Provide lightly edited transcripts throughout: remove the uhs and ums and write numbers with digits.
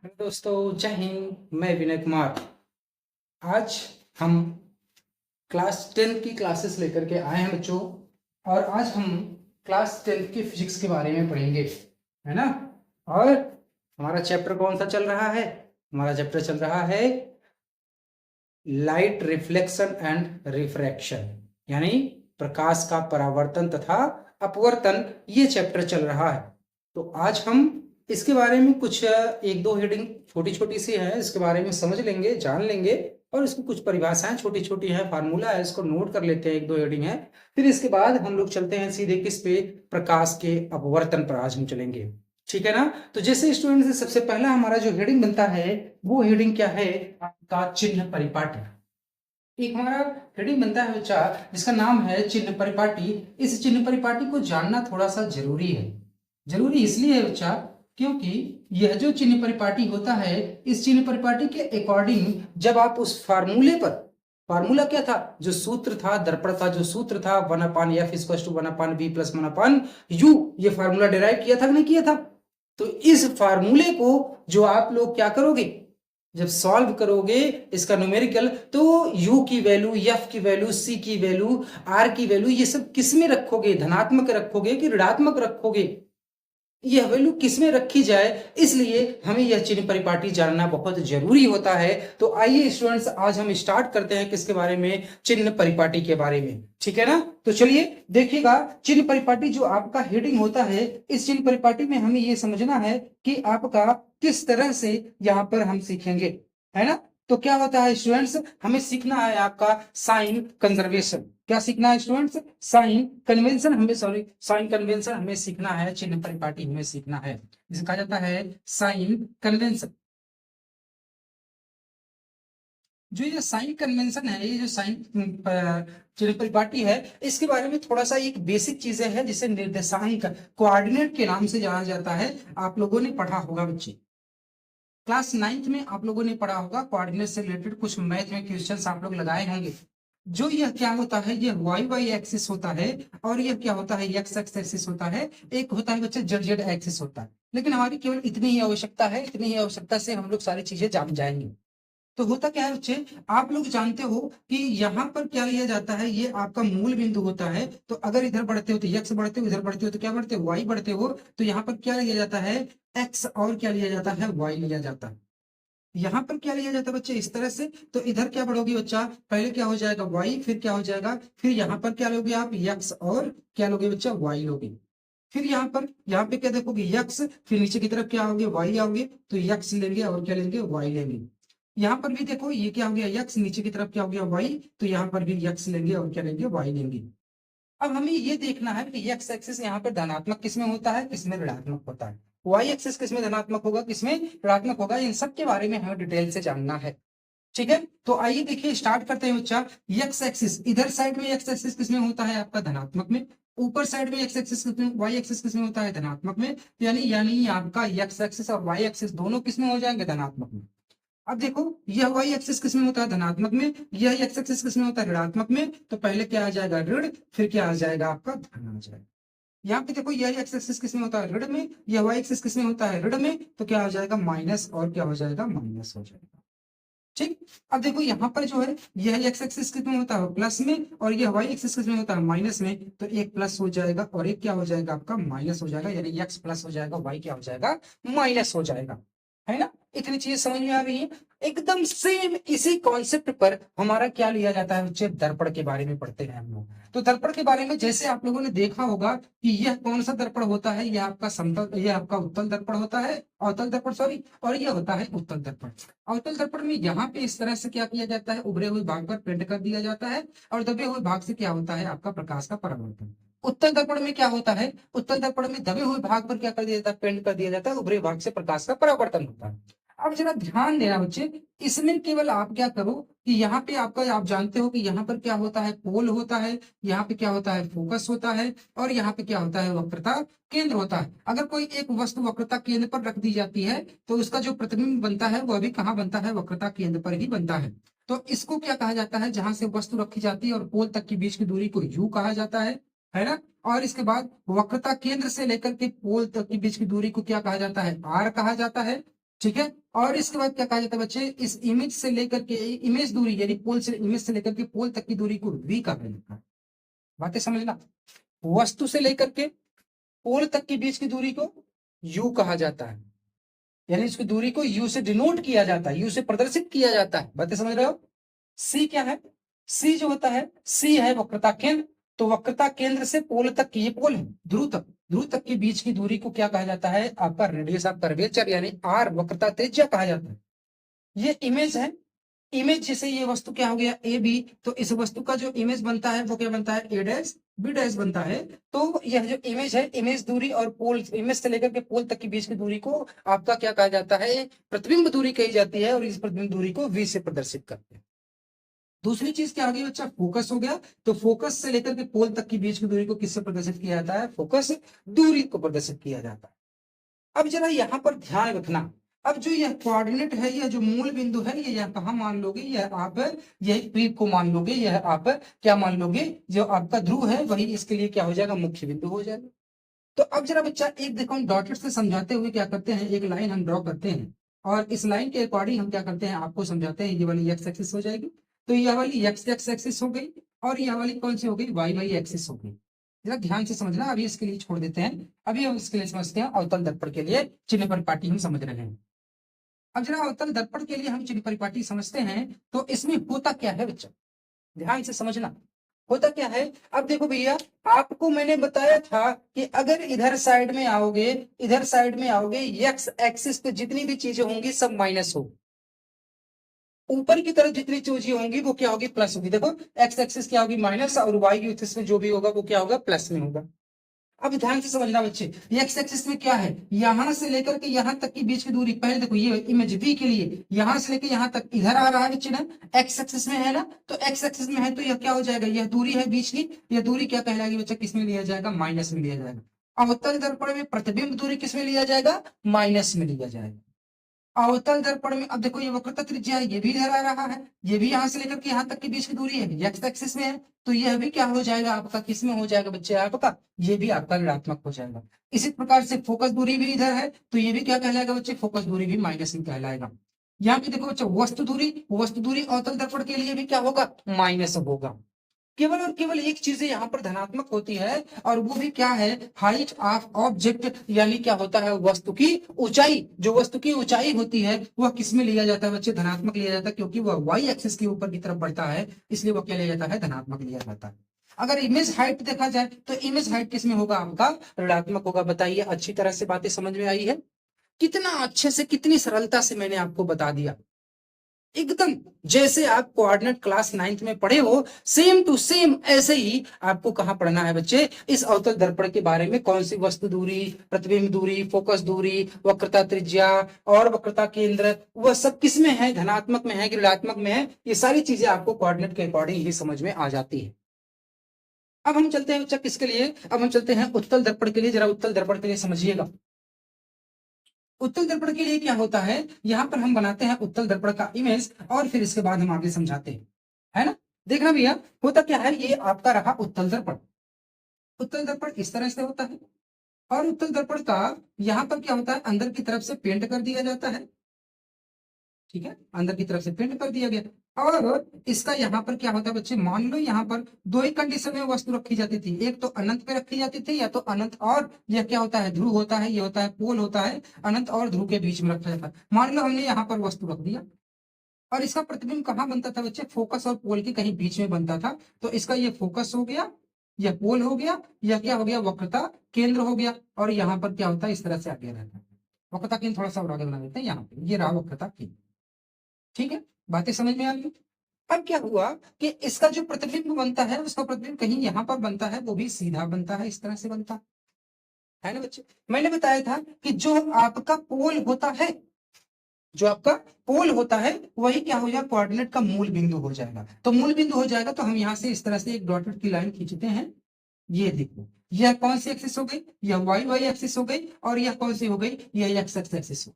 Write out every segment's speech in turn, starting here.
Hello दोस्तों, जय हिंद। मैं विनय कुमार। आज हम क्लास 10 की क्लासेस लेकर के आए हैं बच्चों। और आज हम क्लास 10 की फिजिक्स के बारे में पढ़ेंगे, है ना। और हमारा चैप्टर कौन सा चल रहा है? हमारा चैप्टर चल रहा है लाइट रिफ्लेक्शन एंड रिफ्रैक्शन, यानी प्रकाश का परावर्तन तथा अपवर्तन। ये चैप्टर चल रहा है। तो आज हम इसके बारे में कुछ एक दो हेडिंग छोटी छोटी सी है, इसके बारे में समझ लेंगे, जान लेंगे। और इसकी कुछ परिभाषाएं छोटी छोटी है, फार्मूला है, इसको नोट कर लेते हैं। एक दो हेडिंग है, फिर इसके बाद हम लोग चलते हैं सीधे किस पे? प्रकाश के अपवर्तन पर आज हम चलेंगे। ठीक है ना। तो जैसे स्टूडेंट से सबसे पहला हमारा जो हेडिंग बनता है वो हेडिंग क्या है? आपका चिन्ह परिपाटी। एक हमारा हेडिंग बनता है बच्चा जिसका नाम है चिन्ह परिपाटी। इस चिन्ह परिपाटी को जानना थोड़ा सा जरूरी है। जरूरी इसलिए है बच्चा क्योंकि यह जो चिन्ह परिपाटी होता है, इस चिन्ह परिपाटी के अकॉर्डिंग जब आप उस फार्मूले पर, फार्मूला क्या था? जो सूत्र था, दर्पण का जो सूत्र था 1/f = 1/v + 1/u, ये फार्मूला डिराइव किया था कि नहीं किया था? तो इस फार्मूले को जो आप लोग क्या करोगे, जब सॉल्व करोगे इसका न्यूमेरिकल, तो u की वैल्यू, f की वैल्यू, c की वैल्यू, r की वैल्यू, ये सब किस में रखोगे? धनात्मक रखोगे कि ऋणात्मक रखोगे? यह वैल्यू किस में रखी जाए, इसलिए हमें यह चिन्ह परिपाटी जानना बहुत जरूरी होता है। तो आइए स्टूडेंट्स, आज हम स्टार्ट करते हैं किसके बारे में? चिन्ह परिपाटी के बारे में। ठीक है ना। तो चलिए देखिएगा, चिन्ह परिपाटी जो आपका हेडिंग होता है, इस चिन्ह परिपाटी में हमें यह समझना है कि आपका किस तरह से यहाँ पर हम सीखेंगे, है ना। तो क्या होता है स्टूडेंट्स, हमें सीखना है आपका साइन कंजर्वेशन। क्या सीखना है स्टूडेंट्स? Sign convention. हमें सॉरी साइन कन्वेंशन हमें सीखना है, चिन्ह परिपाटी हमें सीखना है, जिसे कहा जाता है साइन कन्वेंशन। जो ये साइन कन्वेंशन है, ये जो साइन चिन्ह परिपाटी है, इसके बारे में थोड़ा सा एक बेसिक चीजें हैं जिसे निर्देशांक, कोऑर्डिनेट के नाम से जाना जाता है। आप लोगों ने पढ़ा होगा बच्चे, क्लास 9th में आप लोगों ने पढ़ा होगा, कोऑर्डिनेट से रिलेटेड कुछ मैथ में क्वेश्चंस आप लोग लगाए होंगे। जो यह क्या होता है, ये वाई वाई एक्सिस होता है, और यह क्या होता है, एक्स एक्स एक्सिस होता है। एक होता है बच्चे जेड जेड एक्सिस होता है। लेकिन हमारी केवल इतनी ही आवश्यकता है, इतनी ही आवश्यकता से हम लोग सारी चीजें जान जाएंगे। तो होता क्या है बच्चे, आप लोग जानते हो कि यहाँ पर क्या लिया जाता है, ये आपका मूल बिंदु होता है। तो अगर इधर बढ़ते हो तो एक्स बढ़ते हो, इधर बढ़ते हो तो क्या बढ़ते हो, वाई बढ़ते हो। तो यहाँ पर क्या लिया जाता है, एक्स, और क्या लिया जाता है, वाई लिया जाता है। यहाँ पर क्या लिया जाता है बच्चे, इस तरह से। तो इधर क्या बढ़ोगे बच्चा, पहले क्या हो जाएगा वाई, फिर क्या हो जाएगा, फिर यहाँ पर क्या लोगे आप, यक्स, और क्या लोगे बच्चा, वाई लोगे। फिर यहाँ पे क्या देखोगे, यक्स, फिर नीचे की तरफ क्या आओगे, वाई आओगे। तो यक्स लेंगे और क्या लेंगे, वाई लेंगे। यहाँ पर भी देखो, ये क्या हो गया, यक्स, नीचे की तरफ क्या हो गया, वाई। तो यहाँ पर भी यक्स लेंगे और क्या लेंगे, वाई लेंगे। अब हमें ये देखना है कि एक्स एक्सिस यहाँ पे धनात्मक किसमें होता है, किसमें ऋणात्मक होता है। वाई एक्सिस किसमें धनात्मक होगा, किसमें ऋणात्मक होगा। इन सब के बारे में हमें डिटेल से जानना है। ठीक है। तो आइए देखिए, स्टार्ट करते हैं बच्चा। एक्स एक्सिस, इधर साइड में एक्स एक्सिस किसमें होता है, आपका धनात्मक में। ऊपर साइड में एक्स एक्सिस किसमें, वाई एक्सिस किसमें होता है, धनात्मक में। यानी यानी आपका एक्स एक्सिस और वाई एक्सिस दोनों किसमें हो जाएंगे, धनात्मक में। अब देखो, यह वाई एक्सिस किसमें होता है, धनात्मक में। यह एक्स एक्सिस किसमें होता है, ऋणात्मक में। तो पहले क्या आ जाएगा, ऋण, फिर क्या आ जाएगा, आपका धन आ जाएगा। यहाँ पे देखो, यह एक्स एक्सिस किसमें होता है, ऋण में। यह वाई एक्सिस किसमें होता है, ऋण में। तो क्या हो जाएगा, माइनस, और क्या हो जाएगा, माइनस हो जाएगा। ठीक। अब देखो यहाँ पर जो है, यह एक्स एक्सिस किसमें होता है, प्लस में, और यह वाई एक्सिस किसमें होता है, माइनस में। तो एक प्लस हो जाएगा और एक क्या हो जाएगा, आपका माइनस हो जाएगा। यानी एक्स प्लस हो जाएगा, वाई क्या हो जाएगा, माइनस हो जाएगा। है ना। इतनी चीजें समझ में आ रही है। एकदम सेम इसी कॉन्सेप्ट पर हमारा क्या लिया जाता है बच्चे, दर्पण के बारे में पढ़ते हैं हम लोग। तो दर्पण के बारे में जैसे आप लोगों ने देखा होगा कि यह कौन सा दर्पण होता है, यह आपका समतल, यह आपका उत्तल दर्पण होता है, अवतल दर्पण सॉरी, और यह होता है उत्तल दर्पण। अवतल दर्पण में यहाँ पे इस तरह से क्या किया जाता है, उभरे हुए भाग पर पेंट कर दिया जाता है, और दबे हुए भाग से क्या होता है, आपका प्रकाश का परावर्तन। उत्तल दर्पण में क्या होता है, उत्तल दर्पण में दबे हुए भाग पर क्या कर दिया जाता है, पेंट कर दिया जाता है, उभरे भाग से प्रकाश का परावर्तन होता है। अब जरा ध्यान देना बच्चे, इसमें केवल आप क्या करो कि यहाँ पे आपका, आप जानते हो कि यहाँ पर क्या होता है, पोल होता है। यहाँ पे क्या होता है, फोकस होता है। और यहाँ पे क्या होता है, वक्रता केंद्र होता है। अगर कोई एक वस्तु वक्रता केंद्र पर रख दी जाती है, तो उसका जो प्रतिबिंब बनता है वह भी कहाँ बनता है, वक्रता केंद्र पर ही बनता है। तो इसको क्या कहा जाता है, जहां से वस्तु रखी जाती है और पोल तक के बीच की दूरी को यू कहा जाता है ना। और इसके बाद वक्रता केंद्र से लेकर के पोल तक के बीच की दूरी को क्या कहा जाता है, आर कहा जाता है। ठीक है। और इसके बाद क्या कहा जाता है बच्चे, इस इमेज से लेकर के इमेज दूरी यानी पोल से इमेज से लेकर के पोल तक की दूरी को वी कहा जाता है। बातें समझना, वस्तु से लेकर के पोल तक के बीच की दूरी को यू कहा जाता है, यानी इसकी दूरी को यू से डिनोट किया जाता है, यू से प्रदर्शित किया जाता है। बातें समझ रहे हो। सी क्या है, सी जो होता है, सी है वक्रता केंद्र। तो वक्रता केंद्र से पोल तक की, ये पोल है, ध्रुव तक के बीच की दूरी को क्या कहा जाता है, आपका रेडियस ऑफ कर्वेचर यानी आर, वक्रता त्रिज्या कहा जाता है। ये इमेज है, इमेज जैसे ये वस्तु क्या हो गया ए बी, तो इस वस्तु का जो इमेज बनता है वो क्या बनता है, ए डैश बी डैश बनता है। तो यह जो इमेज है, इमेज दूरी और पोल, इमेज से लेकर के पोल तक के बीच की दूरी को आपका क्या कहा जाता है, प्रतिबिंब दूरी कही जाती है, और इस प्रतिबिंब दूरी को वी से प्रदर्शित करते हैं। दूसरी चीज क्या आ गई बच्चा, फोकस हो गया। तो फोकस से लेकर के पोल तक की बीच की दूरी को किससे प्रदर्शित किया जाता है, फोकस दूरी को प्रदर्शित किया जाता है। अब जरा यहाँ पर ध्यान रखना, अब जो यह कोऑर्डिनेट है, यह जो मूल बिंदु है, ये यह कहाँ मान लोगे, यह आप यही पी को मान लोगे, यह आप क्या मान लोगे, जो आपका ध्रुव है वही इसके लिए क्या हो जाएगा, मुख्य बिंदु हो जाएगा। तो अब जरा बच्चा एक देखो, हम डॉटेड से समझाते हुए क्या करते हैं, एक लाइन हम ड्रॉ करते हैं, और इस लाइन के अकॉर्डिंग हम क्या करते हैं, आपको समझाते हैं। ये वाली एक्स एक्सिस हो जाएगी, तो यह वाली एक्स एक्स एक्सिस हो गई, और यह वाली कौन सी हो गई, वाई वाई एक्सिस हो गई। जरा ध्यान से समझना, अभी इसके लिए छोड़ देते हैं, अभी हम इसके लिए समझते हैं अवतल दर्पण के लिए चिन्ह परिपाटी हम समझ रहे हैं। अब जरा अवतल दर्पण के लिए हम चिन्ह परिपाटी समझते हैं, तो इसमें होता क्या है बच्चा, ध्यान से समझना, होता क्या है। अब देखो भैया, आपको मैंने बताया था कि अगर इधर साइड में आओगे, इधर साइड में आओगे, एक्स एक्सिस पे जितनी भी चीजें होंगी सब माइनस हो, ऊपर की तरफ जितनी चीजें होंगी वो क्या होगी, प्लस होगी। देखो एक्स एक्सिस क्या होगी, माइनस, और वाई एक्सिस में जो भी होगा वो क्या होगा, प्लस में होगा। अब ध्यान से समझना बच्चे, एक्स एक्सिस में क्या है, यहां से लेकर के यहां तक की बीच की दूरी, पहले देखो ये इमेज बी के लिए यहां से लेकर यहां तक इधर आ रहा है चिन्ह, एक्स एक्सिस में है ना, तो एक्स एक्सिस में है तो यह क्या हो जाएगा, यह दूरी है बीच की, यह दूरी क्या कहलाएगी बच्चा, किसमें लिया जाएगा, माइनस में लिया जाएगा। अवतल दर्पण में प्रतिबिंब दूरी किसमें लिया जाएगा, माइनस में लिया जाएगा। अवतल दर्पण में अब देखो, ये वक्रता त्रिज्या है, ये भी इधर आ रहा है, ये भी यहां से लेकर के यहां तक की बीच की दूरी है, एक्स एक्सिस में है, तो यह भी क्या हो जाएगा आपका, किसमें हो जाएगा बच्चे आपका, ये भी आपका ऋणात्मक हो जाएगा। इसी प्रकार से फोकस दूरी भी इधर है, तो ये भी क्या कहलाएगा बच्चे, फोकस दूरी भी माइनस में कहलाएगा। यहाँ पे देखो बच्चे, वस्तु दूरी अवतल दर्पण के लिए भी क्या होगा, माइनस होगा। केवल और केवल एक चीज यहाँ पर धनात्मक होती है, और वो भी क्या है, हाइट ऑफ ऑब्जेक्ट, यानी क्या होता है, वस्तु की ऊंचाई, जो वस्तु की ऊंचाई होती है वह किस में लिया जाता है बच्चे, धनात्मक लिया जाता है, क्योंकि वह वाई एक्सिस के ऊपर की तरफ बढ़ता है, इसलिए वह क्या लिया जाता है, धनात्मक लिया जाता है। अगर इमेज हाइट देखा जाए तो इमेज हाइट किस में होगा आपका, ऋणात्मक होगा। बताइए, अच्छी तरह से बातें समझ में आई है, कितना अच्छे से, कितनी सरलता से मैंने आपको बता दिया, एकदम जैसे आप कोऑर्डिनेट क्लास 9th में पढ़े हो, सेम टू सेम ऐसे ही आपको कहाँ पढ़ना है बच्चे, इस अवतल दर्पण के बारे में, कौन सी वस्तु दूरी, प्रतिबिंब दूरी, फोकस दूरी, वक्रता त्रिज्या और वक्रता केंद्र, वह सब किस में है, धनात्मक में है कि ऋणात्मक में है, ये सारी चीजें आपको कोऑर्डिनेट के अकॉर्डिंग ही समझ में आ जाती है। अब हम चलते हैं बच्चा किसके लिए, अब हम चलते हैं उत्तल दर्पण के लिए। जरा उत्तल दर्पण के लिए समझिएगा, उत्तल दर्पण के लिए क्या होता है, यहाँ पर हम बनाते हैं उत्तल दर्पण का इमेज, और फिर इसके बाद हम आगे समझाते हैं, है ना। देखना भैया, होता क्या है, ये आपका रहा उत्तल दर्पण। उत्तल दर्पण इस तरह से होता है, और उत्तल दर्पण का यहाँ पर क्या होता है, अंदर की तरफ से पेंट कर दिया जाता है, ठीक है, अंदर की तरफ से पेंट कर दिया गया। और इसका यहाँ पर क्या होता है बच्चे, मान लो यहाँ पर दो ही कंडीशन में वस्तु रखी जाती थी, एक तो अनंत पे रखी जाती थी, या तो अनंत और यह क्या होता है, ध्रुव होता है, ये होता है पोल होता है, अनंत और ध्रुव के बीच में रखा जाता है। मान लो हमने यहाँ पर वस्तु रख दिया, और इसका प्रतिबिंब कहाँ बनता था बच्चे, फोकस और पोल के कहीं बीच में बनता था, तो इसका ये फोकस हो गया, यह पोल हो गया, यह क्या हो गया, वक्रता केंद्र हो गया, और यहाँ पर क्या होता है, इस तरह से आगे रहता है। वक्रता केंद्र थोड़ा सा और आगे बना देते हैं, यहाँ पे ये रहा वक्रता केंद्र, ठीक है, बातें समझ में आ गई। अब क्या हुआ कि इसका जो प्रतिबिंब बनता है, उसका प्रतिबिंब कहीं यहाँ पर बनता है, वो भी सीधा बनता है, इस तरह से बनता है ना बच्चे। मैंने बताया था कि जो आपका पोल होता है, जो आपका पोल होता है वही क्या हो जाएगा, कोऑर्डिनेट का मूल बिंदु हो जाएगा। तो मूल बिंदु हो जाएगा, तो हम यहाँ से इस तरह से एक डॉटेड की लाइन खींचते हैं। ये देखो, यह कौन सी एक्सिस हो गई, यह वाई वाई एक्सिस हो गई, और यह कौन सी हो गई, यह एक्स एक्स एक्सिस हो।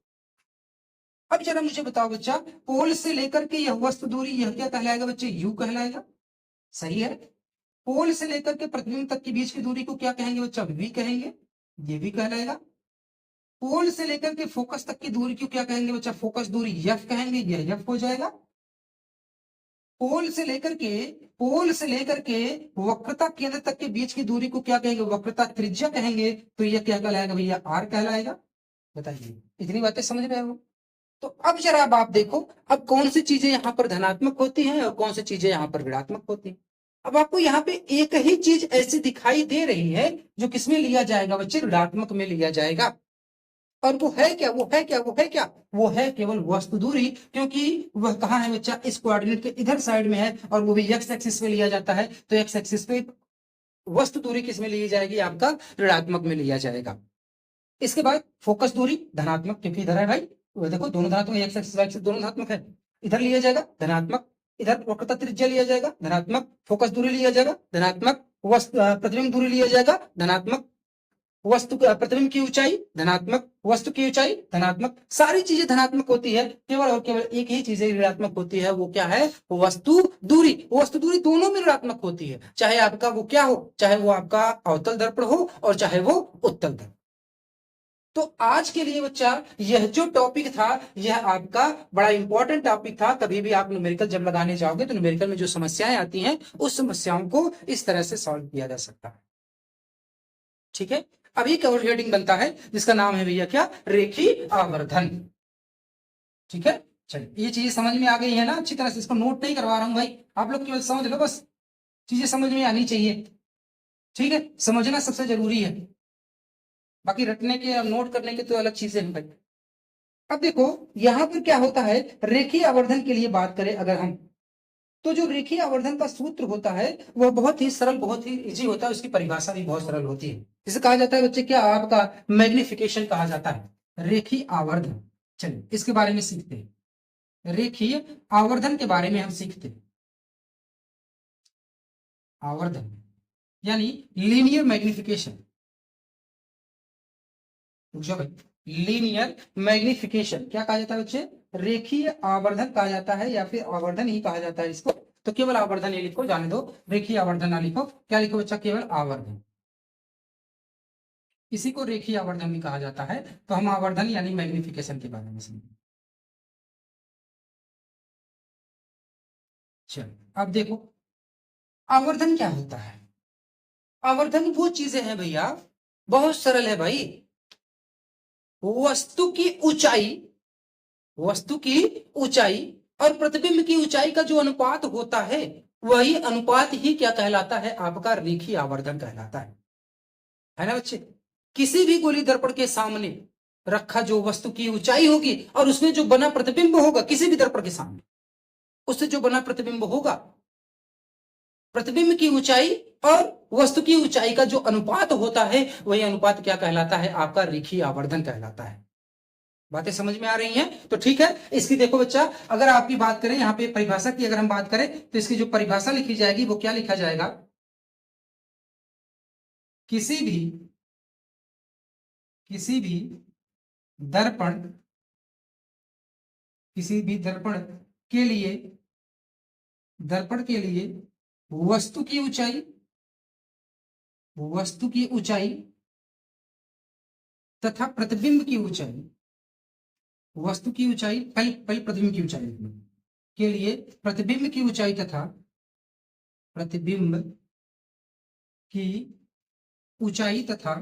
अब जरा मुझे बताओ बच्चा, पोल से लेकर के यह वस्तु दूरी, यह क्या कहलाएगा बच्चे, यू कहलाएगा, सही है। पोल से लेकर के प्रतिबिंब तक के बीच की दूरी को क्या कहेंगे बच्चा, वी कहेंगे, ये भी कहलाएगा। पोल से लेकर के फोकस तक की दूरी को क्या कहेंगे बच्चा? फोकस दूरी एफ कहेंगे, ये एफ हो जाएगा। पोल से लेकर के वक्रता केंद्र तक के बीच की दूरी को क्या कहेंगे? वक्रता त्रिज्या कहेंगे। तो ये क्या कहलाएगा भैया? आर कहलाएगा। बताइए, इतनी बातें समझ रहे हो? तो अब जरा अब आप देखो, अब कौन सी चीजें यहाँ पर धनात्मक होती हैं और कौन सी चीजें यहाँ पर ऋणात्मक होती हैं। अब आपको यहाँ पे एक ही चीज ऐसी दिखाई दे रही है जो किसमें लिया जाएगा बच्चे? ऋणात्मक में लिया जाएगा। और वो है क्या? वो है केवल वस्तु दूरी, क्योंकि वह कहाँ है बच्चा? इस कोऑर्डिनेट के इधर साइड में है और वो भी एक्स एक्सिस पे लिया जाता है। तो एक्स एक्सिस पे वस्तु दूरी किसमें ली जाएगी? आपका ऋणात्मक में लिया जाएगा। इसके बाद फोकस दूरी धनात्मक, क्योंकि इधर है भाई, वो देखो दोनों धनात्मक, एक्स एक्सिस वाई एक्सिस दोनों धनात्मक है। इधर लिया जाएगा धनात्मक, इधर वक्रता त्रिज्या लिया जाएगा धनात्मक, फोकस दूरी लिया जाएगा धनात्मक, प्रतिबिंब दूरी लिया जाएगा धनात्मक, वस्तु प्रतिबिंब की ऊंचाई धनात्मक, वस्तु की ऊंचाई धनात्मक, सारी चीजें धनात्मक होती है। केवल और केवल एक ही चीज ऋणात्मक होती है, वो क्या है? वस्तु दूरी। वस्तु दूरी दोनों में ऋणात्मक होती है, चाहे आपका वो क्या हो, चाहे वो आपका अवतल दर्पण हो और चाहे वो उत्तल दर्पण। तो आज के लिए बच्चा यह जो टॉपिक था, यह आपका बड़ा इंपॉर्टेंट टॉपिक था। कभी भी आप न्यूमेरिकल जब लगाने जाओगे तो न्यूमेरिकल में जो समस्याएं आती हैं, उस समस्याओं को इस तरह से सॉल्व किया जा सकता है। ठीक है, अभी कवर हेडिंग बनता है जिसका नाम है भैया क्या? रेखीय आवर्धन। ठीक है, चलिए ये चीजें समझ में आ गई है ना अच्छी तरह से? इसको नोट नहीं करवा रहा हूं भाई, आप लोग केवल समझ लो बस, चीजें समझ में आनी चाहिए। ठीक है, समझना सबसे जरूरी है, बाकी रटने के और नोट करने के तो अलग चीजें हैं भाई। अब देखो यहां पर क्या होता है, रेखीय आवर्धन के लिए बात करें अगर हम, तो जो रेखीय आवर्धन का सूत्र होता है वह बहुत ही सरल, बहुत ही इजी होता है, उसकी परिभाषा भी बहुत सरल होती है। जिसे कहा जाता है बच्चे क्या? आपका मैग्निफिकेशन कहा जाता है रेखीय आवर्धन। चलिए इसके बारे में सीखते हैं, रेखीय आवर्धन के बारे में हम सीखते हैं। आवर्धन यानी लीनियर मैग्निफिकेशन, लीनियर मैग्निफिकेशन क्या कहा जाता है बच्चे? रेखीय आवर्धन कहा जाता है, या फिर आवर्धन ही कहा जाता है इसको। तो केवल आवर्धन ये लिखो, जाने दो, रेखीय आवर्धन ना लिखो। क्या लिखो बच्चा? केवल आवर्धन, इसी को रेखीय आवर्धन भी कहा जाता है। तो हम आवर्धन यानी मैग्निफिकेशन के बारे में समझेंगे। चलो अब देखो आवर्धन क्या होता है। आवर्धन वो चीजें हैं भैया, बहुत सरल है भाई। वस्तु की ऊंचाई, वस्तु की ऊंचाई और प्रतिबिंब की ऊंचाई का जो अनुपात होता है, वही अनुपात ही क्या कहलाता है? आपका रेखीय आवर्धन कहलाता है ना बच्चे? किसी भी गोली दर्पण के सामने रखा जो वस्तु की ऊंचाई होगी और उसमें जो बना प्रतिबिंब होगा, किसी भी दर्पण के सामने उससे जो बना प्रतिबिंब होगा, प्रतिबिंब की ऊंचाई और वस्तु की ऊंचाई का जो अनुपात होता है, वही अनुपात क्या कहलाता है? आपका रेखीय आवर्धन कहलाता है। बातें समझ में आ रही हैं? तो ठीक है, इसकी देखो बच्चा, अगर आपकी बात करें यहाँ पे परिभाषा की अगर हम बात करें, तो इसकी जो परिभाषा लिखी जाएगी वो क्या लिखा जाएगा? किसी भी दर्पण, किसी भी दर्पण के लिए, दर्पण के लिए वस्तु की ऊंचाई, वस्तु की ऊंचाई तथा प्रतिबिंब की ऊंचाई, वस्तु की ऊंचाई, पहले पहले प्रतिबिंब की ऊंचाई के लिए प्रतिबिंब की ऊंचाई तथा प्रतिबिंब की ऊंचाई तथा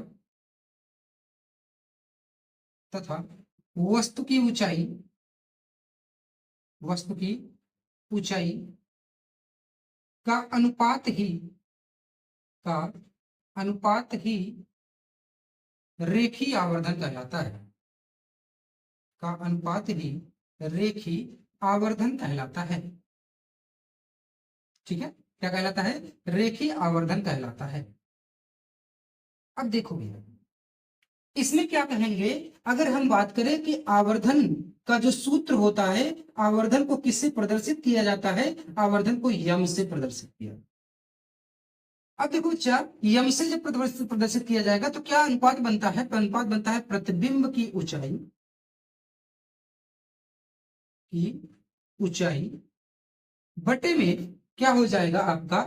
तथा वस्तु की ऊंचाई, वस्तु की ऊंचाई का अनुपात ही, का अनुपात ही रेखीय आवर्धन कहलाता है, का अनुपात ही रेखीय आवर्धन कहलाता है। ठीक है, क्या कहलाता है? रेखीय आवर्धन कहलाता है। अब देखो भैया इसमें क्या कहेंगे, अगर हम बात करें कि आवर्धन का जो सूत्र होता है, आवर्धन को किससे प्रदर्शित किया जाता है? आवर्धन को यम से प्रदर्शित किया। अब देखो बच्चा, यम से जब प्रदर्शित किया जाएगा तो क्या अनुपात बनता है? तो अनुपात बनता है प्रतिबिंब की ऊंचाई, की ऊंचाई बटे में क्या हो जाएगा आपका?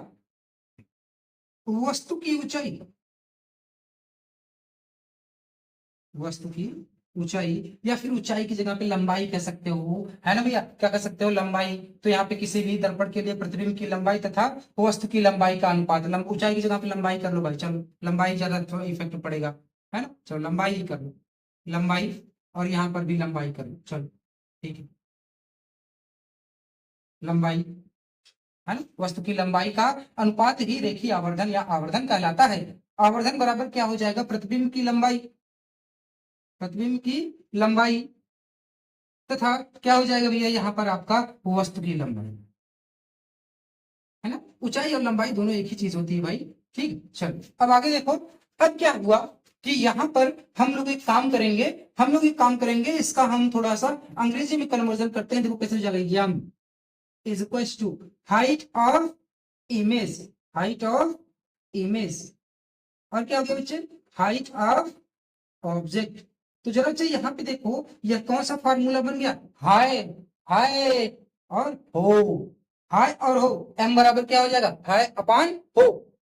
वस्तु की ऊंचाई, वस्तु की ऊंचाई, या फिर ऊंचाई की जगह पे लंबाई कह सकते हो, है ना भैया, क्या कह सकते हो, लंबाई। तो यहाँ पे किसी भी दर्पण के लिए प्रतिबिंब की लंबाई तथा वस्तु की लंबाई का अनुपात, ऊंचाई की जगह पे लंबाई कर लो भाई, चलो लंबाई ज्यादा थोड़ा इफेक्ट पड़ेगा, है ना, चलो लंबाई ही कर लो, लंबाई, और यहाँ पर भी लंबाई कर लो, चलो ठीक है, लंबाई, है ना, वस्तु की लंबाई का अनुपात ही रेखीय आवर्धन या आवर्धन कहलाता है। आवर्धन बराबर क्या हो जाएगा, प्रतिबिंब की लंबाई, प्रतिबिंब की लंबाई तथा क्या हो जाएगा भैया यहाँ पर आपका वस्तु की लंबाई, है ना, ऊंचाई और लंबाई दोनों एक ही चीज होती है भाई, ठीक। चलो अब आगे देखो, अब क्या हुआ कि यहाँ पर हम लोग एक काम करेंगे, इसका हम थोड़ा सा अंग्रेजी में कन्वर्जन करते हैं। देखो कैसे हो जाएगा, m is equal to height of image, height of image, और क्या हो गया बच्चे, हाइट ऑफ ऑब्जेक्ट। तो जरा बच्चे यहाँ पे देखो यह कौन सा फार्मूला बन गया, हाय, हाय और हो, हाय और हो, एम बराबर क्या हो जाएगा, हाय अपान हो,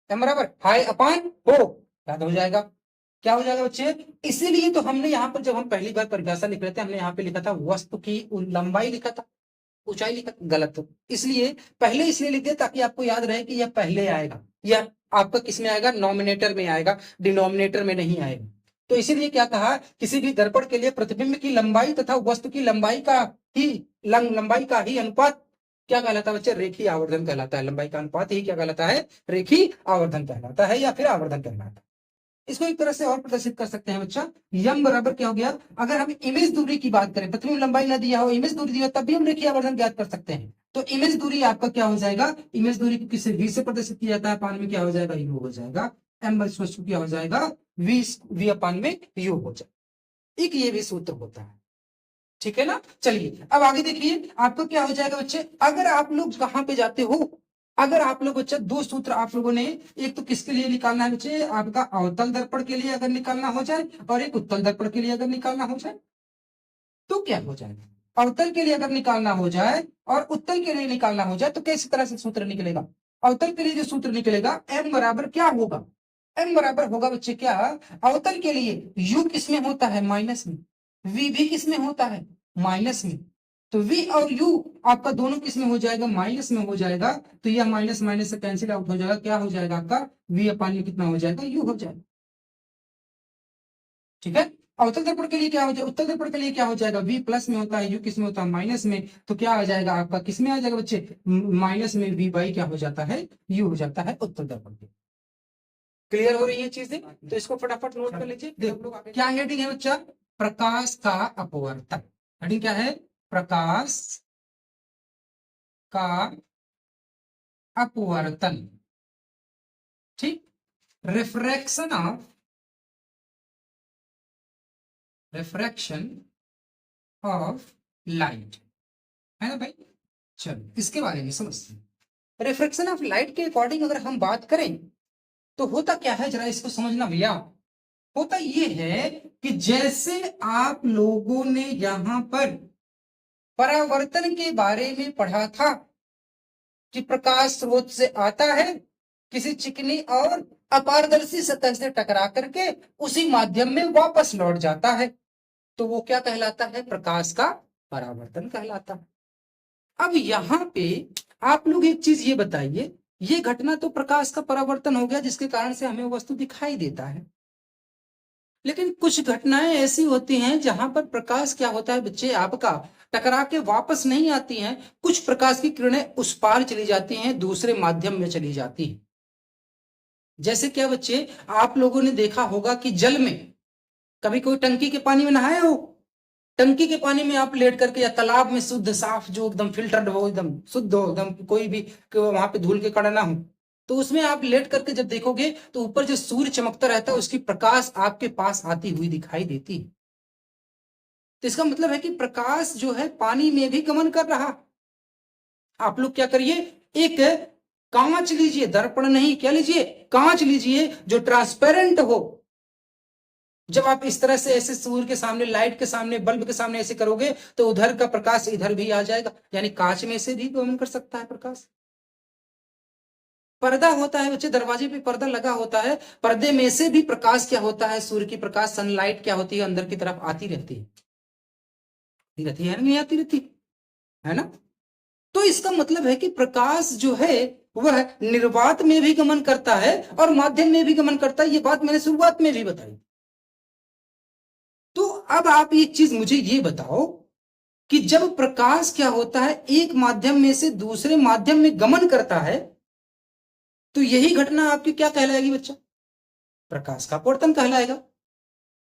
एम बराबर हाय अपान हो, याद हो जाएगा, क्या हो जाएगा बच्चे। इसीलिए तो हमने यहाँ पर जब हम पहली बार परिभाषा लिख रहे थे, हमने यहाँ पे लिखा था वस्तु की लंबाई लिखा था, ऊंचाई लिखा, गलत हो, इसलिए पहले इसलिए लिख दिया ताकि आपको याद रहे कि यह पहले आएगा, यह आपका किस में आएगा, नॉमिनेटर में आएगा, डिनोमिनेटर में नहीं आएगा। तो इसीलिए क्या कहा, किसी भी दर्पण के लिए प्रतिबिंब की लंबाई तथा वस्तु की लंबाई का ही लंबाई का ही अनुपात क्या कहलाता है बच्चे, रेखीय आवर्धन कहलाता है। लंबाई का अनुपात ही क्या कहलाता है, रेखीय आवर्धन कहलाता है या फिर आवर्धन कहलाता है। इसको एक तरह से और प्रदर्शित कर सकते हैं बच्चा, यम बराबर क्या हो गया, अगर हम इमेज दूरी की बात करें, प्रतिबिंब लंबाई ना दिया हो, इमेज दूरी दिया तब भी हम रेखीय आवर्धन ज्ञात कर सकते हैं। तो इमेज दूरी आपका क्या हो जाएगा, इमेज दूरी को किसी v से प्रदर्शित किया जाता है, अपान में क्या हो जाएगा, u हो जाएगा, m बराबर क्या हो जाएगा, v अपान में u हो जाएगा, एक ये भी सूत्र होता है, ठीक है ना। चलिए अब आगे देखिए, आपको क्या हो जाएगा बच्चे, अगर आप लोग कहाँ पे जाते हो, अगर आप लोग बच्चा दो सूत्र आप लोगों ने, एक तो किसके लिए निकालना है बच्चे, आपका अवतल दर्पण के लिए अगर निकालना हो जाए, और एक उत्तल दर्पण के लिए अगर निकालना हो जाए, तो क्या हो जाएगा, अवतल के लिए अगर निकालना हो जाए और उत्तल के लिए निकालना हो जाए, तो किस तरह से सूत्र निकलेगा। अवतल के लिए जो सूत्र निकलेगा, एम बराबर क्या होगा, एम बराबर होगा बच्चे क्या, अवतल के लिए यू किसमें होता है, माइनस में, वी भी किसमें होता है, माइनस में, तो v और u आपका दोनों किस में हो जाएगा, माइनस में हो जाएगा, तो यह माइनस माइनस से कैंसिल आउट हो जाएगा, क्या हो जाएगा आपका v अपान में कितना हो जाएगा, u हो जाएगा, ठीक है। अवतल दर्पण के लिए क्या हो जाएगा, उत्तल दर्पण के लिए क्या हो जाएगा, v प्लस में होता है, u किस में होता है, माइनस में, तो क्या आ जाएगा आपका, किस में आ जाएगा बच्चे, माइनस में v बाई क्या हो जाता है, u हो जाता है उत्तल दर्पण के। क्लियर हो रही है चीजें, तो इसको फटाफट नोट कर लीजिए। देखो क्या हेडिंग है बच्चा, प्रकाश का अपवर्तन, हेडिंग क्या है, प्रकाश का अपवर्तन, ठीक, रिफ्रैक्शन ऑफ लाइट, है ना भाई। चलो इसके बारे में समझते हैं, रिफ्रैक्शन ऑफ लाइट के अकॉर्डिंग अगर हम बात करें तो होता क्या है, जरा इसको समझना भैया। होता ये है कि जैसे आप लोगों ने यहां पर परावर्तन के बारे में पढ़ा था कि प्रकाश स्रोत से आता है, किसी चिकनी और अपारदर्शी सतह से टकरा करके उसी माध्यम में वापस लौट जाता है, तो वो क्या कहलाता है, प्रकाश का परावर्तन कहलाता है। अब यहाँ पे आप लोग एक चीज ये बताइए, ये घटना तो प्रकाश का परावर्तन हो गया जिसके कारण से हमें वस्तु दिखाई देता है, लेकिन कुछ घटनाएं ऐसी होती हैं जहां पर प्रकाश क्या होता है बच्चे, आपका टकरा के वापस नहीं आती हैं, कुछ प्रकाश की किरणें उस पार चली जाती हैं, दूसरे माध्यम में चली जाती हैं। जैसे क्या बच्चे, आप लोगों ने देखा होगा कि जल में कभी कोई टंकी के पानी में नहाए हो, टंकी के पानी में आप लेट करके, या तालाब में शुद्ध साफ जो एकदम फिल्टर्ड हो, एकदम शुद्ध हो, एकदम कोई भी वहां पे धूल के कण ना हो, तो उसमें आप लेट करके जब देखोगे तो ऊपर जो सूर्य चमकता रहता है उसकी प्रकाश आपके पास आती हुई दिखाई देती है। तो इसका मतलब है कि प्रकाश जो है पानी में भी गमन कर रहा। आप लोग क्या करिए, एक कांच लीजिए, दर्पण नहीं, क्या लीजिए, कांच लीजिए जो ट्रांसपेरेंट हो। जब आप इस तरह से ऐसे सूर्य के सामने, लाइट के सामने, बल्ब के सामने ऐसे करोगे तो उधर का प्रकाश इधर भी आ जाएगा, यानी कांच में से भी गमन कर सकता है प्रकाश। पर्दा होता है बच्चे, दरवाजे पे पर्दा लगा होता है, पर्दे में से भी प्रकाश क्या होता है, सूर्य की प्रकाश, सनलाइट क्या होती है, अंदर की तरफ आती रहती है नहीं आती रहती है ना। तो इसका मतलब है कि प्रकाश जो है वह निर्वात में भी गमन करता है और माध्यम में भी गमन करता है, ये बात मैंने शुरुआत में भी बताई। तो अब आप एक चीज मुझे ये बताओ कि जब प्रकाश क्या होता है एक माध्यम में से दूसरे माध्यम में गमन करता है, तो यही घटना आपकी क्या कहलाएगी बच्चा, प्रकाश का अपवर्तन कहलाएगा।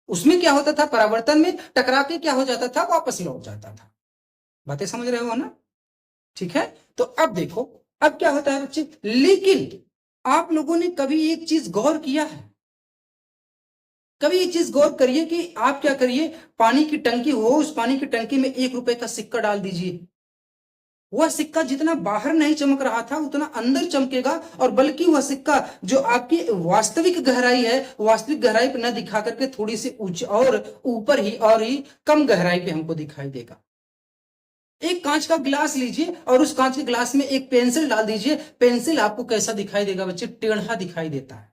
उसमें क्या होता था, परावर्तन में टकरा के क्या हो जाता था, वापस लौट जाता था। बातें समझ रहे हो ना, ठीक है। तो अब देखो अब क्या होता है बच्चे, लेकिन आप लोगों ने कभी एक चीज गौर किया है, कभी एक चीज गौर करिए कि आप क्या करिए, पानी की टंकी हो, उस पानी की टंकी में 1 रुपए का सिक्का डाल दीजिए, वह सिक्का जितना बाहर नहीं चमक रहा था उतना अंदर चमकेगा, और बल्कि वह सिक्का जो आपकी वास्तविक गहराई है, वास्तविक गहराई पर न दिखा करके थोड़ी सी ऊंची और ऊपर ही और ही कम गहराई पे हमको दिखाई देगा। एक कांच का गिलास लीजिए और उस कांच के गिलास में एक पेंसिल डाल दीजिए, पेंसिल आपको कैसा दिखाई देगा बच्चे, टेढ़ा दिखाई देता है।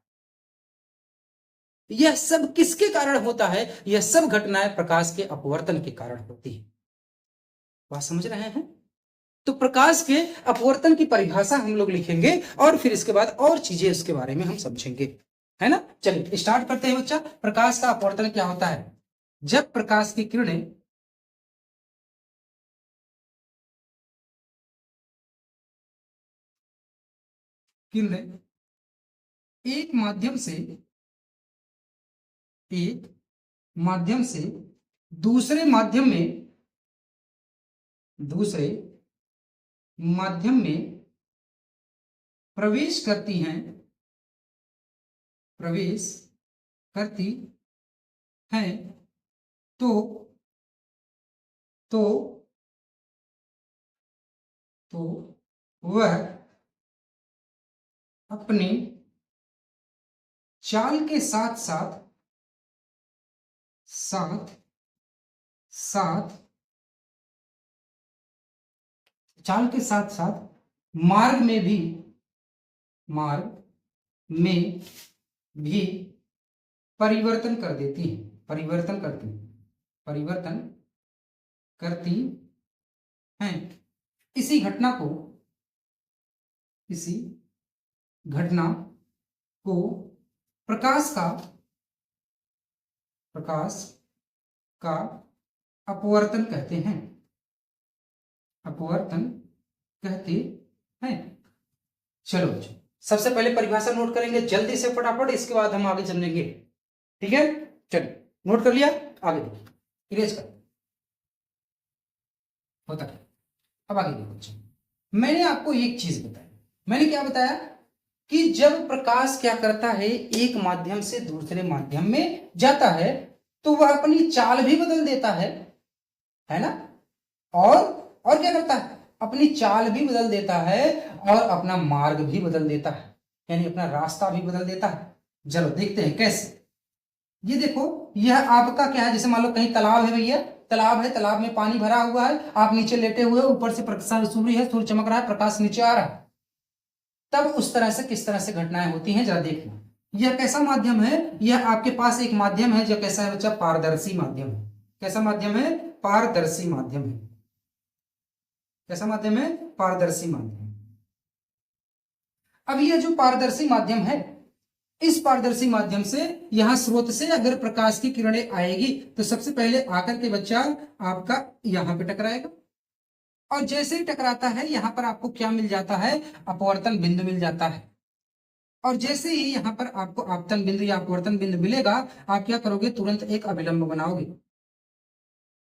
यह सब किसके कारण होता है, यह सब घटनाएं प्रकाश के अपवर्तन के कारण होती है। बात समझ रहे हैं। तो प्रकाश के अपवर्तन की परिभाषा हम लोग लिखेंगे और फिर इसके बाद और चीजें इसके बारे में हम समझेंगे, है ना। चलिए स्टार्ट करते हैं बच्चा। प्रकाश का अपवर्तन क्या होता है, जब प्रकाश की किरणें एक माध्यम से दूसरे माध्यम में प्रवेश करती हैं तो वह अपने चाल के साथ साथ मार्ग में भी परिवर्तन करती हैं। इसी घटना को प्रकाश का अपवर्तन कहते हैं। चलो बच्चों, सबसे पहले परिभाषा नोट करेंगे जल्दी से फटाफट, इसके बाद हम आगे समझेंगे, ठीक है। चलिए नोट कर लिया, आगे देखिए, इरेज कर होता है। अब आगे देखो बच्चों, मैंने आपको एक चीज बताई, मैंने क्या बताया कि जब प्रकाश क्या करता है एक माध्यम से दूसरे माध्यम में जाता है तो वह अपनी चाल भी बदल देता है ना, और क्या करता है, अपनी चाल भी बदल देता है और अपना मार्ग भी बदल देता है, यानी अपना रास्ता भी बदल देता है। चलो देखते हैं कैसे। ये देखो, यह आपका क्या है, जैसे मान लो कहीं तालाब है भैया, तालाब है, तालाब में पानी भरा हुआ है, आप नीचे लेटे हुए, ऊपर से प्रकाश, सूर्य है, सूर्य चमक रहा है, प्रकाश नीचे आ रहा है, तब उस तरह से किस तरह से घटनाएं होती हैं जरा देखना। यह कैसा माध्यम है, यह आपके पास एक माध्यम है जो कैसा है बच्चा, पारदर्शी माध्यम है। कैसा माध्यम है, पारदर्शी माध्यम है। कैसा माध्यम है, पारदर्शी माध्यम। अब यह जो पारदर्शी माध्यम है, इस पारदर्शी माध्यम से यहां स्रोत से अगर प्रकाश की किरणें आएगी तो सबसे पहले आकर के बच्चा आपका यहां पे टकराएगा, और जैसे ही टकराता है यहां पर आपको क्या मिल जाता है, अपवर्तन बिंदु मिल जाता है। और जैसे ही यहां पर आपको आपतन बिंदु या अपवर्तन बिंदु मिलेगा, आप क्या करोगे, तुरंत एक अभिलंब बनाओगे।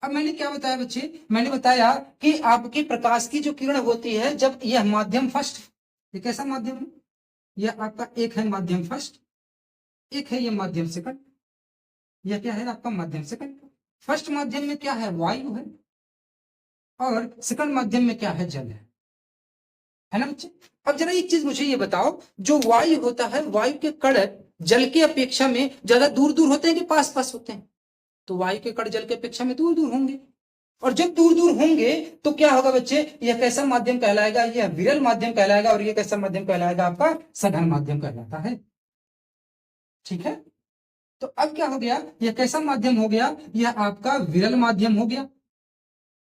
अब मैंने क्या बताया बच्चे, मैंने बताया कि आपकी प्रकाश की जो किरण होती है, जब यह माध्यम फर्स्ट, ये कैसा माध्यम है, यह आपका एक है माध्यम फर्स्ट, एक है ये माध्यम सेकंड, यह क्या है आपका माध्यम सेकंड। फर्स्ट माध्यम में क्या है, वायु है, और सेकंड माध्यम में क्या है, जल है ना बच्चे। अब जरा एक चीज मुझे ये बताओ, जो वायु होता है, वायु के कण जल की अपेक्षा में ज्यादा दूर दूर होते हैं कि पास पास होते हैं, तो वायु के कण जल की अपेक्षा में दूर दूर होंगे। और जब दूर दूर होंगे तो क्या होगा बच्चे, यह कैसा माध्यम कहलाएगा, यह विरल माध्यम कहलाएगा, और यह कैसा माध्यम कहलाएगा, आपका सघन माध्यम कहलाता है। ठीक है, तो अब क्या हो गया, यह कैसा माध्यम हो गया, यह आपका विरल माध्यम हो गया,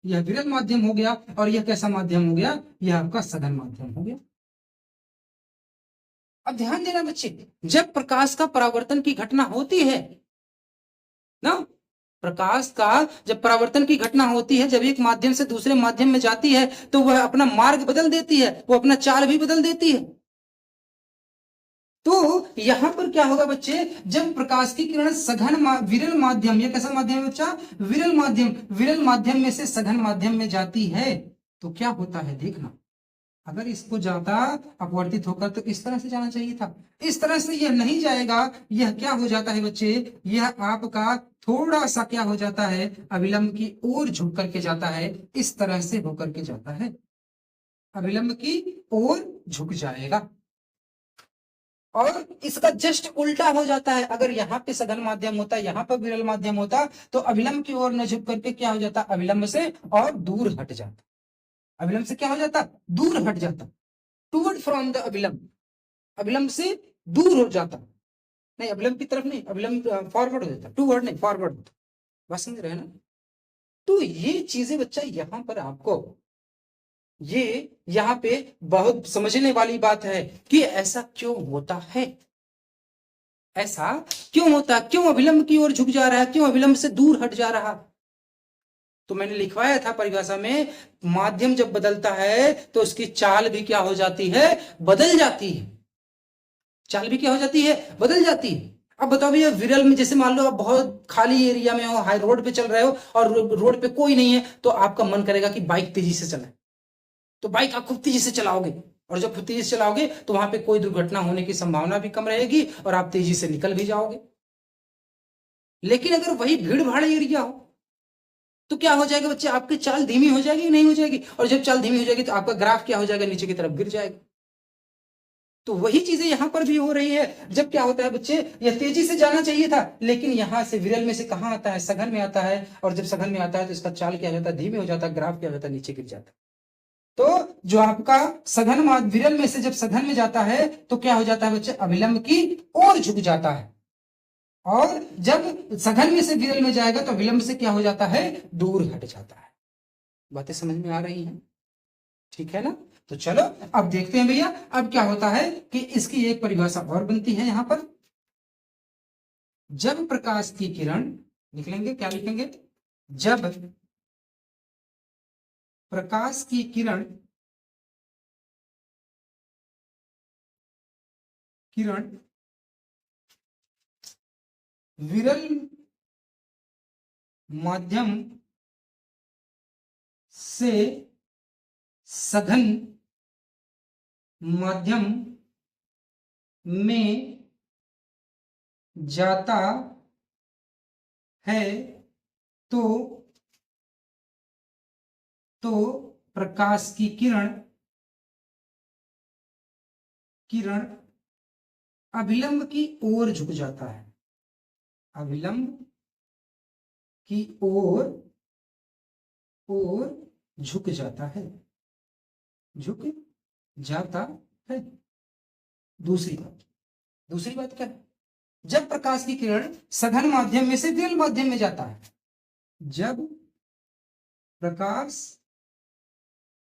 यह विरल माध्यम हो गया, और यह कैसा माध्यम हो गया, यह आपका सघन माध्यम हो गया। अब ध्यान देना बच्चे, जब प्रकाश का परावर्तन की घटना होती है ना, प्रकाश का जब परावर्तन की घटना होती है, जब एक माध्यम से दूसरे माध्यम में जाती है, तो वह अपना मार्ग बदल देती है, वो अपना चाल भी बदल देती है। तो यहां पर क्या होगा बच्चे, जब प्रकाश की किरण विरल माध्यम, यह कैसा माध्यम है बच्चा, विरल माध्यम में से सघन माध्यम में जाती है, तो क्या होता है देखना, अगर इसको ज्यादा अपवर्तित होकर तो इस तरह से जाना चाहिए था, इस तरह से यह नहीं जाएगा, यह क्या हो जाता है बच्चे, यह आपका थोड़ा सा क्या हो जाता है, अविलंब की ओर झुक करके जाता है, इस तरह से होकर के जाता है, अविलंब की ओर झुक जाएगा। और इसका जस्ट उल्टा हो जाता है, अगर यहाँ पे सघन माध्यम होता, यहाँ पर विरल माध्यम होता, तो अविलंब की ओर न झुक करके क्या हो जाता, अविलंब से और दूर हट जाता, अविलंब से क्या हो जाता, दूर हट जाता, टूवर्ड फ्रॉम द अविलंब, अविलंब से दूर हो जाता, नहीं अविलंब की तरफ नहीं, अविलंब फॉरवर्ड हो जाता, टूवर्ड नहीं फॉरवर्ड होता, बात समझ रहे हैं ना। तो ये चीजें बच्चा यहां पर आपको, ये यहां पे बहुत समझने वाली बात है कि ऐसा क्यों होता है, ऐसा क्यों होता, क्यों अविलंब की ओर झुक जा रहा है, क्यों अविलंब से दूर हट जा रहा। तो मैंने लिखवाया था परिभाषा में, माध्यम जब बदलता है तो उसकी चाल भी क्या हो जाती है, बदल जाती है, चाल भी क्या हो जाती है, बदल जाती है। अब बताओ भैया, विरल में जैसे मान लो आप बहुत खाली एरिया में हो, हाई रोड पे चल रहे हो, और रोड पे कोई नहीं है, तो आपका मन करेगा कि बाइक तेजी से चलाए, तो बाइक आप खूब तेजी से चलाओगे, और जब खूब तेजी से चलाओगे तो वहां पे कोई दुर्घटना होने की संभावना भी कम रहेगी, और आप तेजी से निकल भी जाओगे। लेकिन अगर वही भीड़ भाड़ एरिया हो तो क्या हो जाएगा बच्चे, आपकी चाल धीमी हो जाएगी, नहीं हो जाएगी, और जब चाल धीमी हो जाएगी तो आपका ग्राफ क्या हो जाएगा, नीचे की तरफ गिर जाएगा। तो वही चीजें यहां पर भी हो रही है, जब क्या होता है बच्चे, यह तेजी से जाना चाहिए था, लेकिन यहां से विरल में से कहां आता है, सघन में आता है, और जब सघन में आता है तो इसका चाल क्या हो जाता है, धीमे हो जाता है, ग्राफ क्या हो जाता है, नीचे गिर जाता है। तो जो आपका विरल में से जब सघन में जाता है तो क्या हो जाता है बच्चे, अविलंब की ओर झुक जाता है, और जब सघन में से विरल में जाएगा तो विलंब से क्या हो जाता है, दूर हट जाता है। बातें समझ में आ रही हैं, ठीक है ना। तो चलो अब देखते हैं भैया, अब क्या होता है कि इसकी एक परिभाषा और बनती है यहां पर, जब प्रकाश की किरण, लिख लेंगे, क्या लिखेंगे, जब प्रकाश की किरण विरल माध्यम से सघन माध्यम में जाता है तो प्रकाश की किरण अविलंब की ओर झुक जाता है, अविलंब की ओर झुक जाता है, झुक जाता है। दूसरी बात क्या है, जब प्रकाश की किरण सघन माध्यम में से विरल माध्यम में जाता है, जब प्रकाश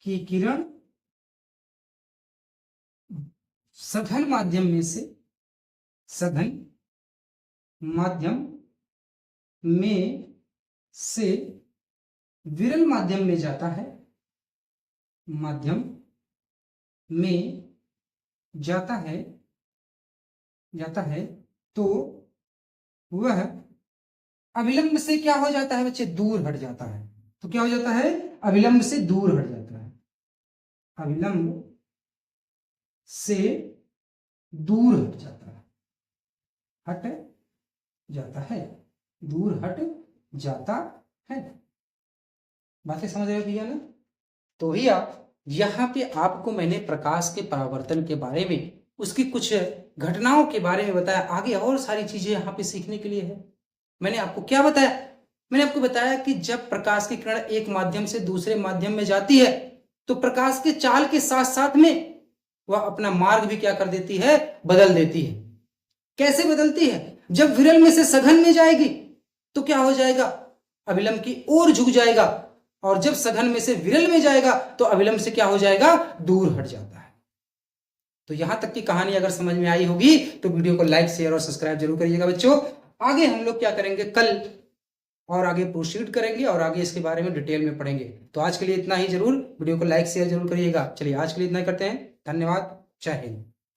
की किरण सघन माध्यम में से विरल माध्यम में जाता है तो वह अविलंब से क्या हो जाता है बच्चे, दूर हट जाता है। तो क्या हो जाता है, अविलंब से दूर हट जाता है, अविलंब से दूर हट जाता है, दूर हट जाता है। बातें समझ रहे हो भैया ना। तो भैया यहाँ पे आपको मैंने प्रकाश के परावर्तन के बारे में, उसकी कुछ घटनाओं के बारे में बताया, आगे और सारी चीजें यहाँ पे सीखने के लिए है। मैंने आपको क्या बताया, मैंने आपको बताया कि जब प्रकाश की किरण एक माध्यम से दूसरे माध्यम में जाती है तो प्रकाश के चाल के साथ साथ में वह अपना मार्ग भी क्या कर देती है, बदल देती है। कैसे बदलती है? जब विरल में से सघन में जाएगी तो क्या हो जाएगा, अविलंब की ओर झुक जाएगा, और जब सघन में से विरल में जाएगा तो अविलंब से क्या हो जाएगा, दूर हट जाता है। तो यहां तक की कहानी अगर समझ में आई होगी तो वीडियो को लाइक शेयर और सब्सक्राइब जरूर करिएगा बच्चों। आगे हम लोग क्या करेंगे, कल और आगे प्रोसीड करेंगे और आगे इसके बारे में डिटेल में पढ़ेंगे। तो आज के लिए इतना ही, जरूर वीडियो को लाइक शेयर जरूर करिएगा। चलिए आज के लिए इतना ही करते हैं, धन्यवाद, जय हिंद।